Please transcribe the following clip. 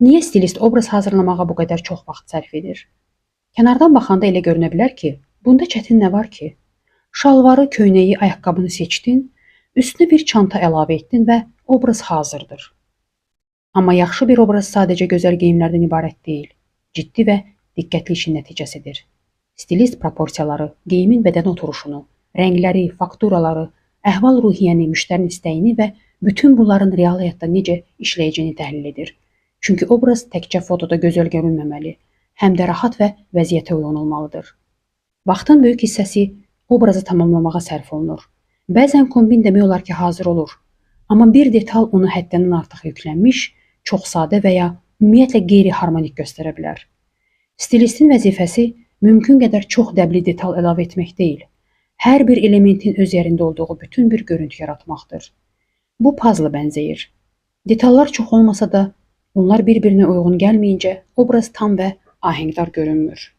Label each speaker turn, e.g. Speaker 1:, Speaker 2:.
Speaker 1: Niyə stilist obraz hazırlamağa bu qədər çox vaxt sərf edir? Kənardan baxanda elə görünə bilər ki, bunda çətin nə var ki? Şalvarı, köynəyi, ayaqqabını seçdin, üstünə bir çanta əlavə etdin və obraz hazırdır. Amma yaxşı bir obraz sadəcə gözəl geyimlərdən ibarət deyil, ciddi və diqqətli işin nəticəsidir. Stilist proporsiyaları, geyimin bədən oturuşunu, rəngləri, fakturaları, əhval-ruhiyyəni, müştərinin istəyini və bütün bunların real həyatda necə işləyəcəyini təhlil edir. Çünki obraz təkcə fotoda gözəl görünməməli, həm də rahat və vəziyyətə uyğun olmalıdır. Vaxtın böyük hissəsi obrazı tamamlamağa sərf olunur. Bəzən kombin demək olar ki, hazır olur. Amma bir detal onu həddən artıq yüklənmiş, çox sadə və ya ümumiyyətlə qeyri-harmonik göstərə bilər. Stilistin vəzifəsi mümkün qədər çox dəbli detal əlavə etmək deyil, hər bir elementin öz yerində olduğu bütün bir görüntü yaratmaqdır. Bu puzzle bənzəyir. Detallar çox olmasa da, onlar bir-birinə uyğun gəlməyincə obraz tam və ahəngdar görünmür.